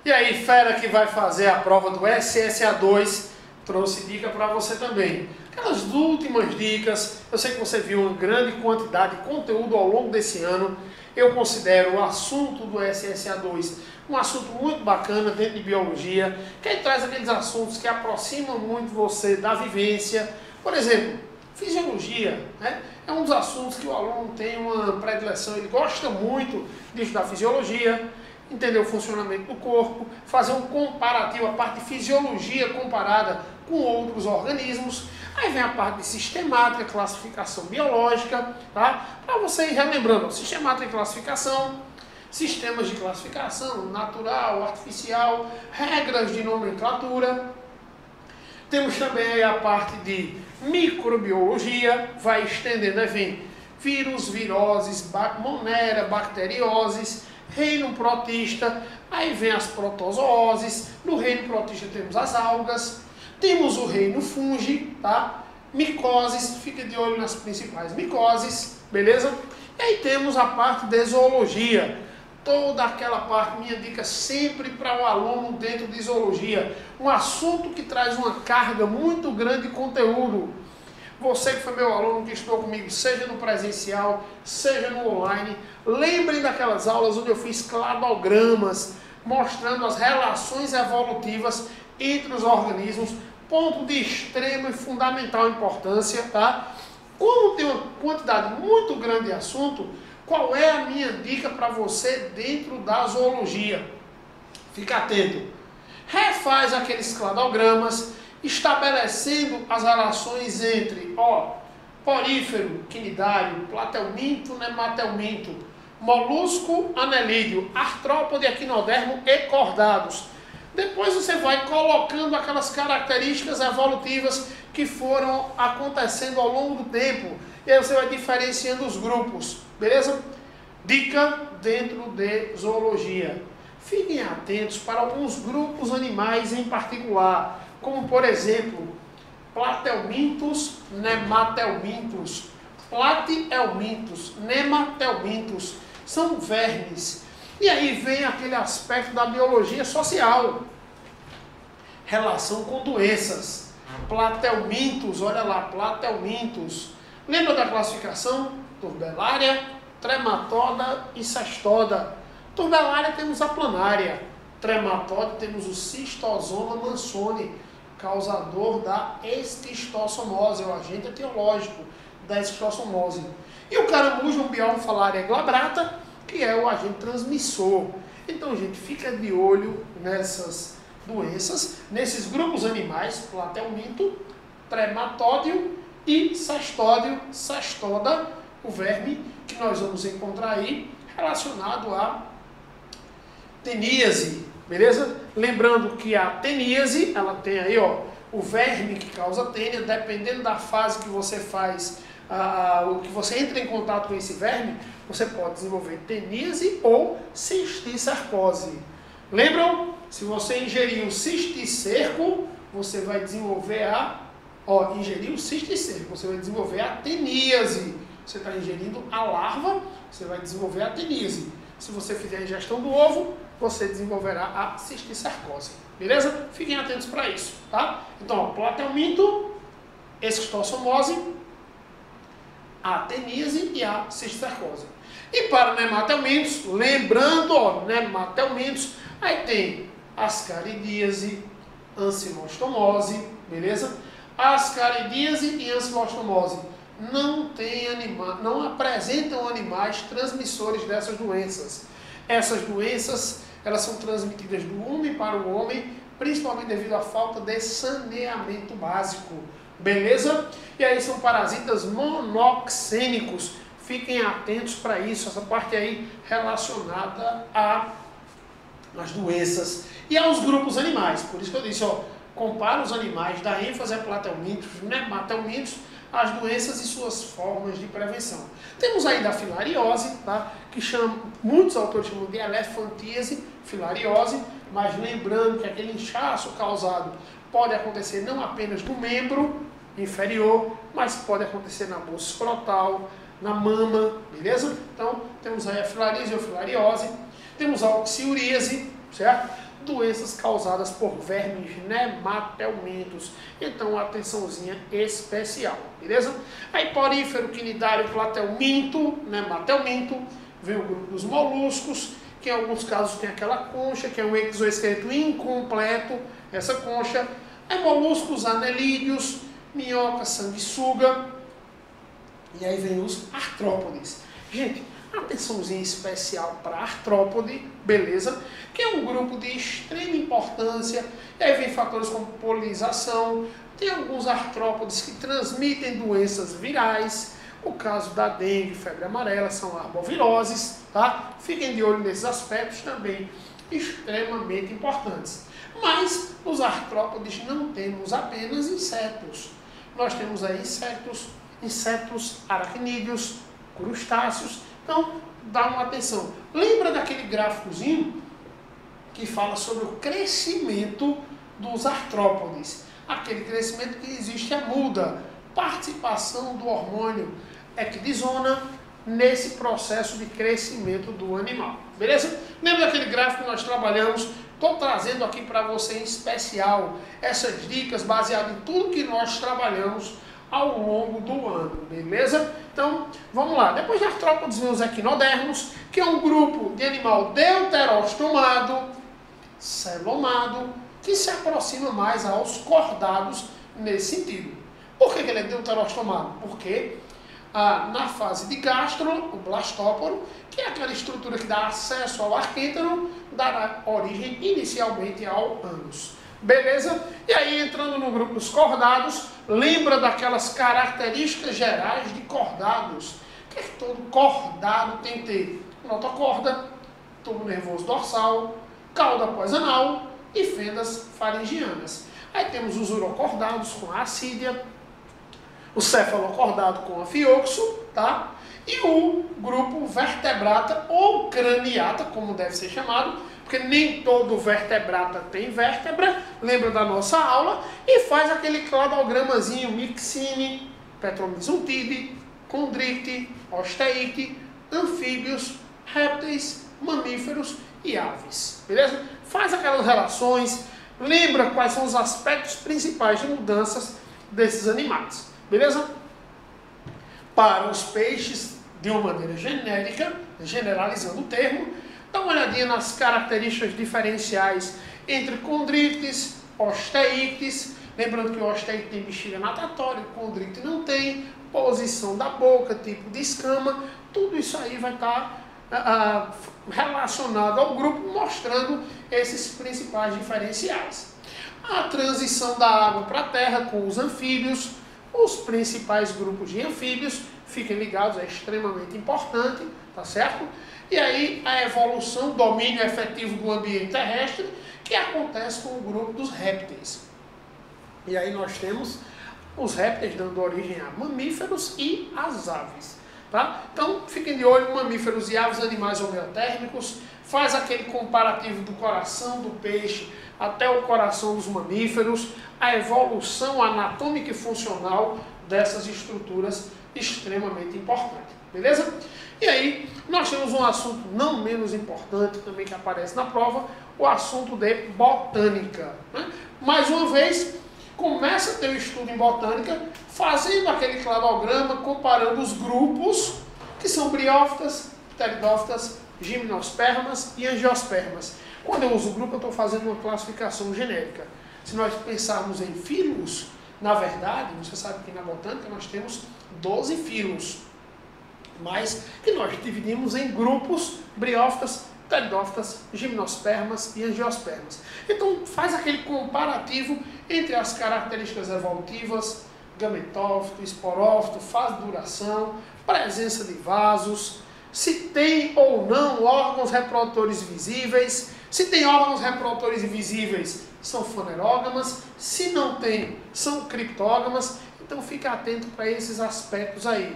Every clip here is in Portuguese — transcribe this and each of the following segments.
E aí, fera que vai fazer a prova do SSA2, trouxe dica para você também. Aquelas últimas dicas, eu sei que você viu uma grande quantidade de conteúdo ao longo desse ano. Eu considero o assunto do SSA2 um assunto muito bacana dentro de biologia, que ele traz aqueles assuntos que aproximam muito você da vivência. Por exemplo, fisiologia, né? É um dos assuntos que o aluno tem uma predileção, ele gosta muito de estudar fisiologia, entender o funcionamento do corpo, fazer um comparativo, a parte de fisiologia comparada com outros organismos. Aí vem a parte de sistemática, classificação biológica, tá? Para você ir relembrando, sistemática e classificação, sistemas de classificação, natural, artificial, regras de nomenclatura. Temos também aí a parte de microbiologia, vai estendendo, aí vem vírus, viroses, monera, bacterioses, reino protista, aí vem as protozooses, no reino protista temos as algas, temos o reino fungi, tá? Micoses, fica de olho nas principais micoses, beleza? E aí temos a parte de zoologia, toda aquela parte, minha dica sempre para o aluno dentro de zoologia, um assunto que traz uma carga muito grande de conteúdo. Você que foi meu aluno, que estudou comigo, seja no presencial, seja no online, lembrem daquelas aulas onde eu fiz cladogramas, mostrando as relações evolutivas entre os organismos, ponto de extrema e fundamental importância, tá? Como tem uma quantidade muito grande de assunto, qual é a minha dica para você dentro da zoologia? Fica atento. Refaz aqueles cladogramas, estabelecendo as relações entre, porífero, quinidário, platelminto, nematelminto, molusco, anelídeo, artrópode, equinodermo e cordados. Depois você vai colocando aquelas características evolutivas que foram acontecendo ao longo do tempo. E aí você vai diferenciando os grupos, beleza? Dica dentro de zoologia. Fiquem atentos para alguns grupos animais em particular, como por exemplo, platelmintos, nematelmintos, platihelmintos, nematelmintos, são vermes. E aí vem aquele aspecto da biologia social, relação com doenças. Platelmintos, olha lá, platelmintos. Lembra da classificação? Turbelária, trematoda e cestoda. Turbelária temos a planária, trematóide temos o Schistosoma mansoni, causador da esquistossomose, o agente etiológico da esquistossomose. E o caramujo Umbiofalaria glabrata, que é o agente transmissor. Então, gente, fica de olho nessas doenças, nesses grupos animais, platelminto, trematódio e cestódio, cestoda, o verme que nós vamos encontrar aí relacionado à teníase, beleza? Lembrando que a teníase, ela tem aí, o verme que causa tênia, dependendo da fase que você faz, o que você entra em contato com esse verme, você pode desenvolver teníase ou cisticercose. Lembram? Se você ingerir o cisticerco, você vai desenvolver ingerir o cisticerco, você vai desenvolver a teníase. Você está ingerindo a larva, você vai desenvolver a teníase. Se você fizer a ingestão do ovo, você desenvolverá a cisticercose. Beleza? Fiquem atentos para isso, tá? Então, platelminto, esquistossomose, a teníase e a cisticercose. E para nematelmintos, lembrando, nematelmintos, aí tem ascaridíase, ancilostomose, beleza? Ascaridíase e ancilostomose não apresentam animais transmissores dessas doenças. Essas doenças, elas são transmitidas do homem para o homem, principalmente devido à falta de saneamento básico. Beleza? E aí são parasitas monoxênicos. Fiquem atentos para isso, essa parte aí relacionada às doenças e aos grupos animais. Por isso que eu disse, compara os animais, dá ênfase a platelmintos, nematelmintos, as doenças e suas formas de prevenção. Temos ainda a filariose, tá? Que muitos autores chamam de elefantíase, filariose, mas lembrando que aquele inchaço causado pode acontecer não apenas no membro inferior, mas pode acontecer na bolsa escrotal, na mama, beleza? Então, temos aí a filariose ou filariose, temos a oxiuríase, certo? doenças causadas por vermes nematelmintos. Então, atençãozinha especial, beleza? Aí, porífero, quinidário, platelminto, nematelminto, vem o grupo dos moluscos, que em alguns casos tem aquela concha, que é um exoesqueleto incompleto, essa concha. Aí, moluscos anelídeos, minhoca, sanguessuga, e aí vem os artrópodes. Gente, atençãozinha especial para artrópode, beleza? Que é um grupo de extrema importância. E aí vem fatores como polinização. Tem alguns artrópodes que transmitem doenças virais. O caso da dengue, febre amarela, são arboviroses, tá? Fiquem de olho nesses aspectos também, extremamente importantes. Mas nos artrópodes não temos apenas insetos. Nós temos aí insetos aracnídeos, crustáceos. Então, dá uma atenção. Lembra daquele gráficozinho que fala sobre o crescimento dos artrópodes? Aquele crescimento que existe a muda, participação do hormônio ecdisona nesse processo de crescimento do animal. Beleza? Lembra daquele gráfico que nós trabalhamos? Estou trazendo aqui para você em especial essas dicas baseadas em tudo que nós trabalhamos ao longo do ano, beleza? Então, vamos lá. Depois de artrópodes vem os equinodermos, que é um grupo de animal deuterostomado, celomado, que se aproxima mais aos cordados nesse sentido. Por que ele é deuterostomado? Porque na fase de gastro, o blastóporo, que é aquela estrutura que dá acesso ao arquêntero, dará origem inicialmente ao ânus. Beleza? E aí, entrando no grupo dos cordados, lembra daquelas características gerais de cordados. O que é que todo cordado tem que ter? Notocorda, tubo nervoso dorsal, cauda pós-anal e fendas faringianas. Aí temos os urocordados com a assídia, o cefalocordado com a fioxo, tá? E o grupo vertebrata ou craniata, como deve ser chamado, porque nem todo vertebrata tem vértebra, lembra da nossa aula, e faz aquele cladogramazinho, mixine, petromizotide, condrite, osteite, anfíbios, répteis, mamíferos e aves, beleza? Faz aquelas relações, lembra quais são os aspectos principais de mudanças desses animais, beleza? Para os peixes, de uma maneira genérica, generalizando o termo, dá uma olhadinha nas características diferenciais entre condrites, osteites. Lembrando que o osteite tem bexiga natatória, o condrite não tem, posição da boca, tipo de escama, tudo isso aí vai estar relacionado ao grupo, mostrando esses principais diferenciais. A transição da água para a terra com os anfíbios, os principais grupos de anfíbios, fiquem ligados, é extremamente importante, tá certo? E aí a evolução, domínio efetivo do ambiente terrestre, que acontece com o grupo dos répteis. E aí nós temos os répteis dando origem a mamíferos e as aves. Tá? Então fiquem de olho, mamíferos e aves, animais homeotérmicos, faz aquele comparativo do coração do peixe até o coração dos mamíferos, a evolução anatômica e funcional dessas estruturas extremamente importante. Beleza? E aí, nós temos um assunto não menos importante também que aparece na prova, o assunto de botânica. Né? Mais uma vez, começa a ter o estudo em botânica, fazendo aquele cladograma, comparando os grupos, que são briófitas, pteridófitas, gimnospermas e angiospermas. Quando eu uso grupo, eu estou fazendo uma classificação genérica. Se nós pensarmos em filos, na verdade, você sabe que na botânica nós temos 12 filos, mas que nós dividimos em grupos briófitas, pteridófitas, gimnospermas e angiospermas. Então faz aquele comparativo entre as características evolutivas, gametófito, esporófito, fase de duração, presença de vasos, se tem ou não órgãos reprodutores visíveis. Se tem órgãos reprodutores invisíveis, são fanerógamas. Se não tem, são criptógamas. Então fique atento para esses aspectos aí.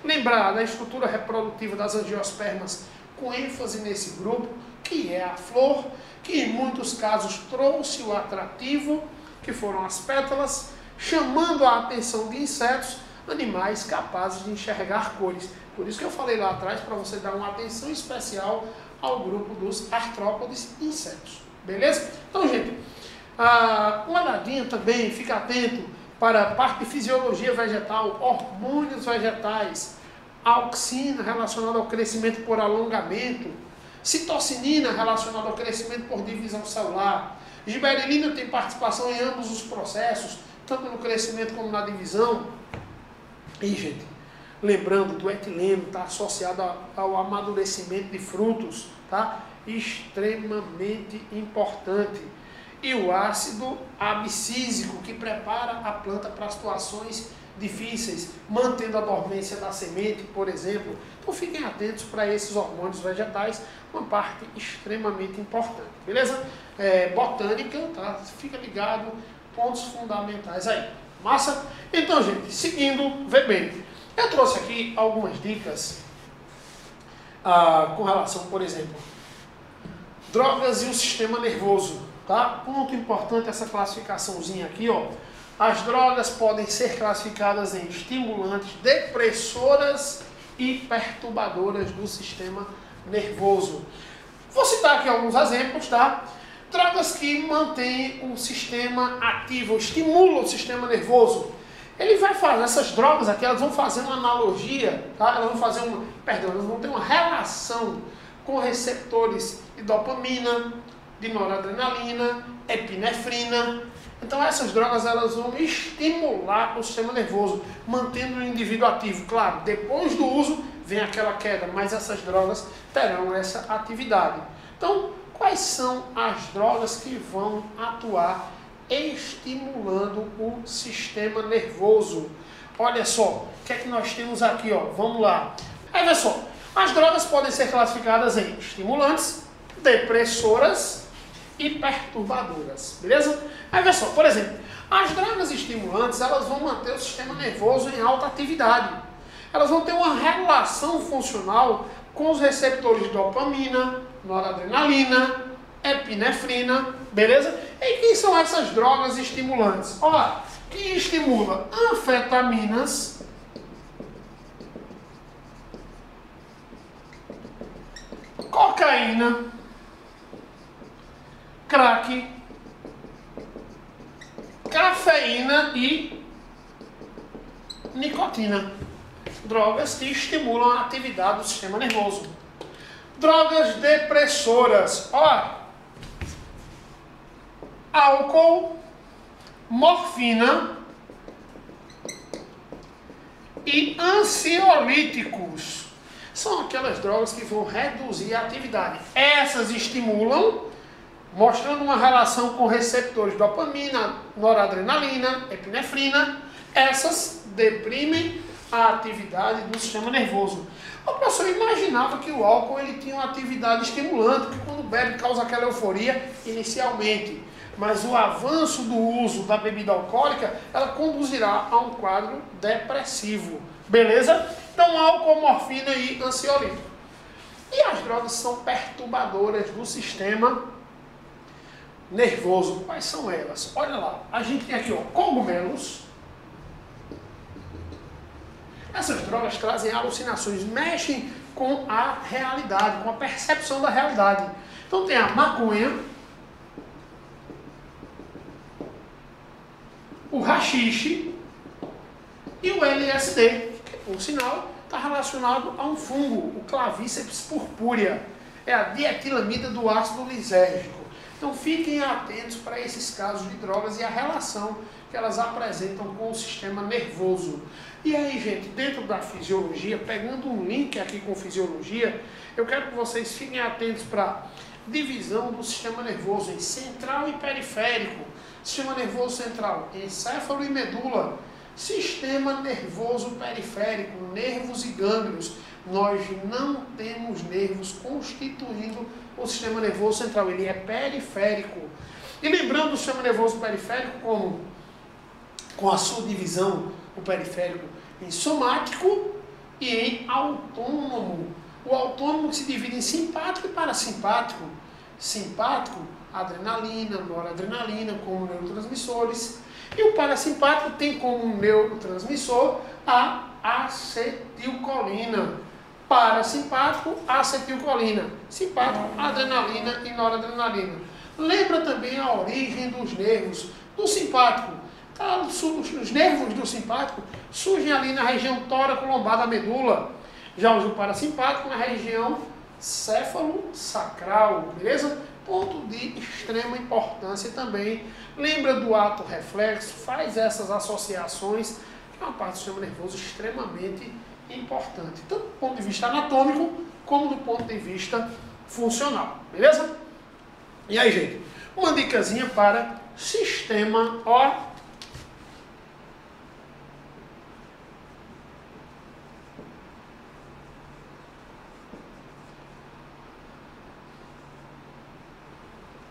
Lembrar da estrutura reprodutiva das angiospermas, com ênfase nesse grupo, que é a flor, que em muitos casos trouxe o atrativo, que foram as pétalas, chamando a atenção de insetos, animais capazes de enxergar cores. Por isso que eu falei lá atrás, para você dar uma atenção especial ao grupo dos artrópodes insetos. Beleza? Então, gente, uma olhadinha também, fica atento para a parte de fisiologia vegetal, hormônios vegetais, auxina relacionada ao crescimento por alongamento, citocinina relacionada ao crescimento por divisão celular, giberelina tem participação em ambos os processos, tanto no crescimento como na divisão. E, gente, lembrando do etileno, está associado ao amadurecimento de frutos, tá? Extremamente importante. E o ácido abscísico, que prepara a planta para situações difíceis, mantendo a dormência da semente, por exemplo. Então fiquem atentos para esses hormônios vegetais, uma parte extremamente importante, beleza? Botânica, tá? Fica ligado, pontos fundamentais aí. Massa? Então, gente, seguindo, vê bem. Eu trouxe aqui algumas dicas com relação, por exemplo, drogas e o sistema nervoso, tá? Ponto importante essa classificaçãozinha aqui, ó. As drogas podem ser classificadas em estimulantes, depressoras e perturbadoras do sistema nervoso. Vou citar aqui alguns exemplos, tá? Drogas que mantêm o sistema ativo, estimulam o sistema nervoso. Ele vai fazer, essas drogas aqui, elas vão fazer uma analogia, tá? Elas vão ter uma relação com receptores de dopamina, de noradrenalina, epinefrina. Então essas drogas elas vão estimular o sistema nervoso, mantendo o indivíduo ativo. Claro, depois do uso vem aquela queda, mas essas drogas terão essa atividade. Então, quais são as drogas que vão atuar estimulando o sistema nervoso? Olha só, o que é que nós temos aqui, ó? Vamos lá. Aí, olha só, as drogas podem ser classificadas em estimulantes, depressoras e perturbadoras, beleza? Aí, olha só, por exemplo, as drogas estimulantes, elas vão manter o sistema nervoso em alta atividade. Elas vão ter uma relação funcional com os receptores de dopamina, noradrenalina, epinefrina, beleza? E quem são essas drogas estimulantes? Olha, que estimula anfetaminas, cocaína, crack, cafeína e nicotina. Drogas que estimulam a atividade do sistema nervoso. Drogas depressoras. Ó, álcool, morfina e ansiolíticos. São aquelas drogas que vão reduzir a atividade. Essas estimulam, mostrando uma relação com receptores de dopamina, noradrenalina, epinefrina. Essas deprimem a atividade do sistema nervoso. O professor imaginava que o álcool ele tinha uma atividade estimulante, que quando bebe causa aquela euforia inicialmente. Mas o avanço do uso da bebida alcoólica, ela conduzirá a um quadro depressivo. Beleza? Então, álcool, morfina e ansiolítico. E as drogas são perturbadoras do sistema nervoso. Quais são elas? Olha lá, a gente tem aqui, ó, cogumelos. Essas drogas trazem alucinações, mexem com a realidade, com a percepção da realidade. Então tem a maconha, o haxixe e o LSD, que por sinal está relacionado a um fungo, o Clavíceps purpúrea. É a dietilamida do ácido lisérgico. Então fiquem atentos para esses casos de drogas e a relação que elas apresentam com o sistema nervoso. E aí, gente, dentro da fisiologia, pegando um link aqui com fisiologia, eu quero que vocês fiquem atentos para a divisão do sistema nervoso em central e periférico. Sistema nervoso central, encéfalo e medula. Sistema nervoso periférico, nervos e gânglios. Nós não temos nervos constituindo o sistema nervoso central, ele é periférico. E lembrando o sistema nervoso periférico como com a sua divisão, o periférico, em somático e em autônomo. O autônomo se divide em simpático e parasimpático. Simpático, adrenalina, noradrenalina como neurotransmissores. E o parasimpático tem como neurotransmissor a acetilcolina. Parasimpático, acetilcolina. Simpático, adrenalina e noradrenalina. Lembra também a origem dos nervos. Do simpático, tá? Os nervos do simpático surgem ali na região tóraco-lombar da medula. Já os do parasimpático na região céfalo-sacral, beleza? Ponto de extrema importância também. Lembra do ato reflexo, faz essas associações, que é uma parte do sistema nervoso extremamente importante, tanto do ponto de vista anatômico, como do ponto de vista funcional, beleza? E aí, gente, uma dicasinha para sistema, ó.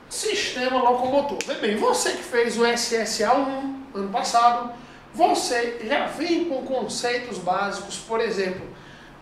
Sistema locomotor. Vê bem, você que fez o SSA1 ano passado, você já vem com conceitos básicos, por exemplo,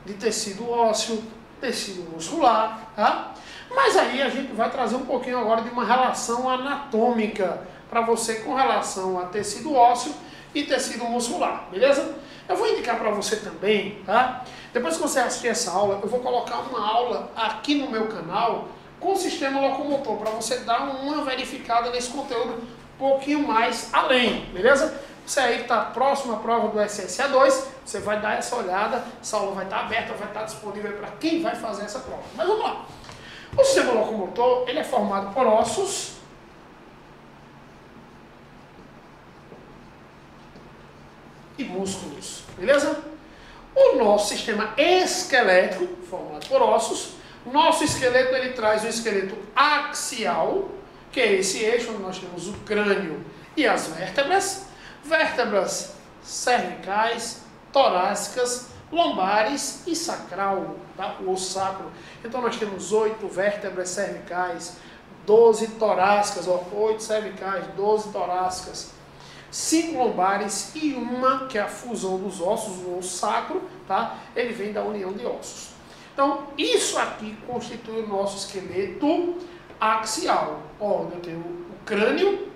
de tecido ósseo, tecido muscular, tá? Mas aí a gente vai trazer um pouquinho agora de uma relação anatômica para você com relação a tecido ósseo e tecido muscular, beleza? Eu vou indicar para você também, tá? Depois que você assistir essa aula, eu vou colocar uma aula aqui no meu canal com o sistema locomotor, para você dar uma verificada nesse conteúdo um pouquinho mais além, beleza? Você aí que está próximo à prova do SSA2, você vai dar essa olhada, essa aula vai estar aberta, vai estar disponível para quem vai fazer essa prova. Mas vamos lá. O sistema locomotor, ele é formado por ossos e músculos, beleza? O nosso sistema esquelético, formado por ossos. Nosso esqueleto, ele traz o esqueleto axial, que é esse eixo onde nós temos o crânio e as vértebras. Vértebras cervicais, torácicas, lombares e sacral, tá? O osso sacro. Então nós temos 8 vértebras cervicais, 12 torácicas, ó, 8 cervicais, 12 torácicas, 5 lombares e uma que é a fusão dos ossos, o osso sacro, tá? Ele vem da união de ossos. Então, isso aqui constitui o nosso esqueleto axial, onde eu tenho o crânio,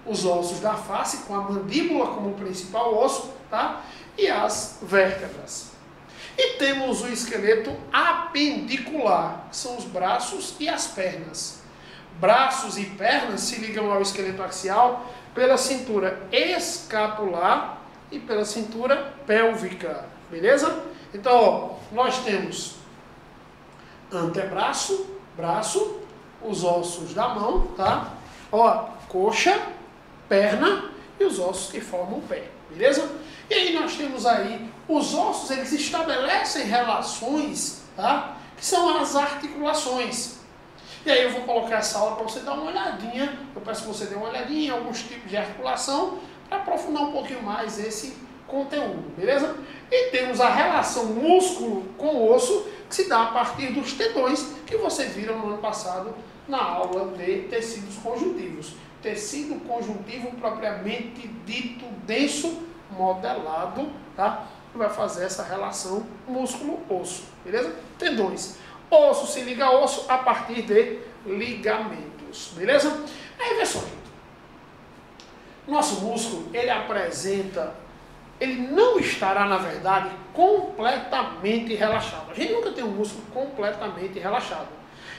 os ossos da face, com a mandíbula como principal osso, tá? E as vértebras. E temos o esqueleto apendicular, que são os braços e as pernas. Braços e pernas se ligam ao esqueleto axial pela cintura escapular e pela cintura pélvica, beleza? Então, ó, nós temos antebraço, braço, os ossos da mão, tá? Ó, coxa, perna e os ossos que formam o pé, beleza? E aí nós temos aí, os ossos, eles estabelecem relações, tá? Que são as articulações. E aí eu vou colocar essa aula para você dar uma olhadinha, eu peço que você dê uma olhadinha em alguns tipos de articulação, para aprofundar um pouquinho mais esse conteúdo, beleza? E temos a relação músculo com osso, que se dá a partir dos tendões, que você viram no ano passado na aula de tecidos conjuntivos. Tecido conjuntivo propriamente dito, denso, modelado, tá? Que vai fazer essa relação músculo-osso, beleza? Tendões. Osso se liga a osso a partir de ligamentos, beleza? Aí, vê só, gente. Nosso músculo, ele não estará, na verdade, completamente relaxado. A gente nunca tem um músculo completamente relaxado.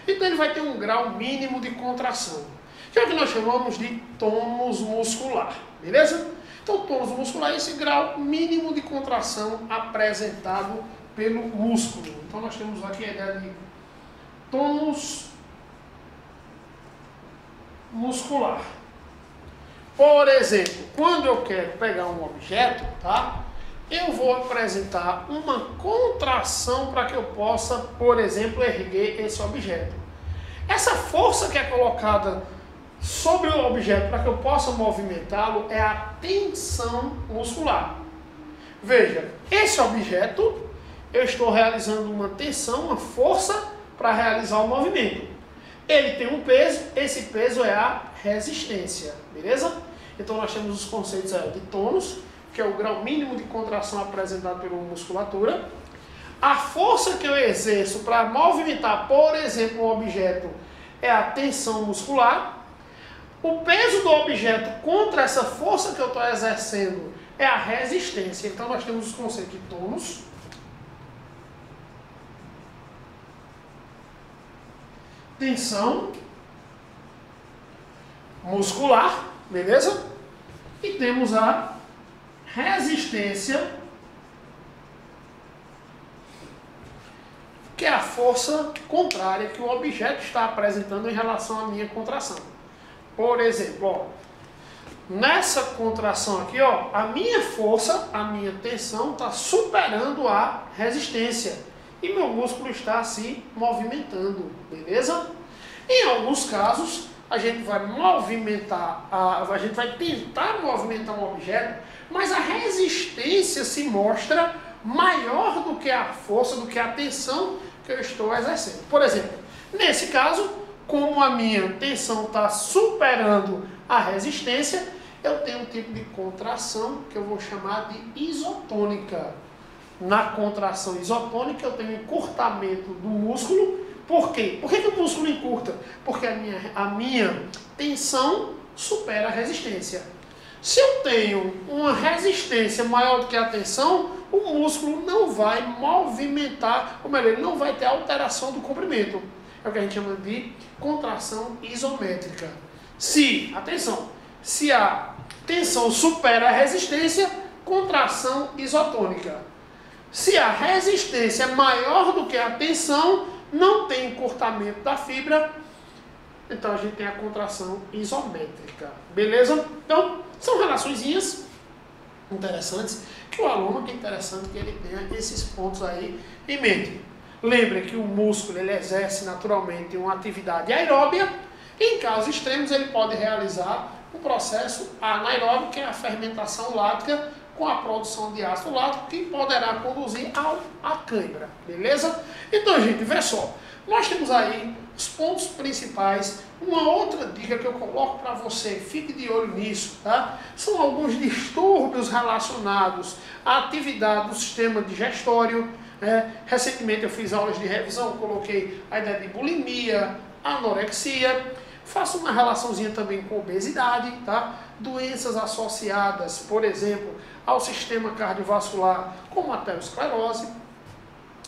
Então ele vai ter um grau mínimo de contração, que é o que nós chamamos de tônus muscular, beleza? Então, tônus muscular é esse grau mínimo de contração apresentado pelo músculo. Então, nós temos aqui a ideia de tônus muscular. Por exemplo, quando eu quero pegar um objeto, tá? Eu vou apresentar uma contração para que eu possa, por exemplo, erguer esse objeto. Essa força que é colocada sobre o objeto para que eu possa movimentá-lo é a tensão muscular. Veja, esse objeto, eu estou realizando uma tensão, uma força para realizar o movimento. Ele tem um peso, esse peso é a resistência, beleza? Então nós temos os conceitos aí de tônus, que é o grau mínimo de contração apresentado pela musculatura. A força que eu exerço para movimentar, por exemplo, um objeto é a tensão muscular. O peso do objeto contra essa força que eu estou exercendo é a resistência. Então nós temos os conceitos de tônus tensão muscular, beleza? E temos a resistência, que é a força contrária que o objeto está apresentando em relação à minha contração. Por exemplo, ó, nessa contração aqui, ó, a minha força, a minha tensão está superando a resistência e meu músculo está se movimentando, beleza? Em alguns casos, a gente vai movimentar, a gente vai tentar movimentar um objeto, mas a resistência se mostra maior do que a força, do que a tensão que eu estou exercendo. Por exemplo, nesse caso, como a minha tensão está superando a resistência, eu tenho um tipo de contração que eu vou chamar de isotônica. Na contração isotônica, eu tenho encurtamento do músculo. Por quê? Por que o músculo encurta? Porque a minha tensão supera a resistência. Se eu tenho uma resistência maior do que a tensão, o músculo não vai movimentar, ou melhor, ele não vai ter alteração do comprimento. É o que a gente chama de contração isométrica. Atenção, se a tensão supera a resistência, contração isotônica. Se a resistência é maior do que a tensão, não tem encurtamento da fibra, então a gente tem a contração isométrica. Beleza? Então, são relaçõezinhas interessantes, que o aluno, que é interessante que ele tenha esses pontos aí em mente. Lembre que o músculo ele exerce naturalmente uma atividade aeróbia. Em casos extremos, ele pode realizar um processo anaeróbio, que é a fermentação lática, com a produção de ácido lático, que poderá conduzir à cãibra, beleza? Então, gente, vê só, nós temos aí os pontos principais. Uma outra dica que eu coloco para você, fique de olho nisso, tá? São alguns distúrbios relacionados à atividade do sistema digestório. Recentemente eu fiz aulas de revisão, coloquei a ideia de bulimia, anorexia. Faço uma relaçãozinha também com obesidade, tá? Doenças associadas, por exemplo, ao sistema cardiovascular, como aterosclerose,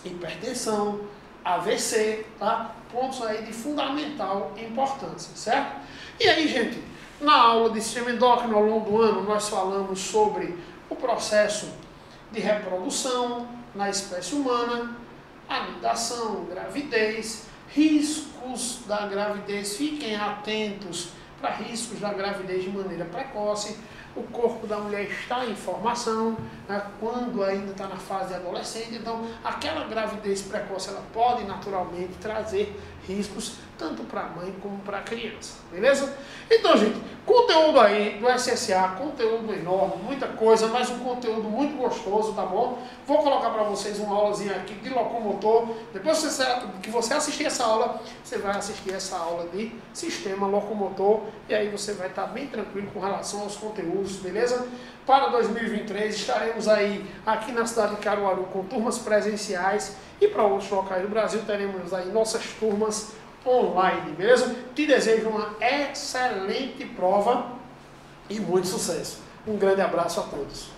hipertensão, AVC, tá? Pontos aí de fundamental importância, certo? E aí, gente, na aula de sistema endócrino ao longo do ano, nós falamos sobre o processo de reprodução na espécie humana, anidação, gravidez, riscos da gravidez, fiquem atentos para riscos da gravidez de maneira precoce. O corpo da mulher está em formação, né, quando ainda está na fase adolescente, então aquela gravidez precoce ela pode naturalmente trazer riscos tanto para a mãe como para a criança, beleza? Então, gente, conteúdo aí do SSA, conteúdo enorme, muita coisa, mas um conteúdo muito gostoso, tá bom? Vou colocar para vocês uma aulazinha aqui de locomotor. Depois que você assistir essa aula, você vai assistir essa aula de sistema locomotor e aí você vai estar bem tranquilo com relação aos conteúdos, beleza? Para 2023 estaremos aí aqui na cidade de Caruaru com turmas presenciais e para outros locais do Brasil teremos aí nossas turmas online, beleza? Te desejo uma excelente prova e muito sucesso. Um grande abraço a todos.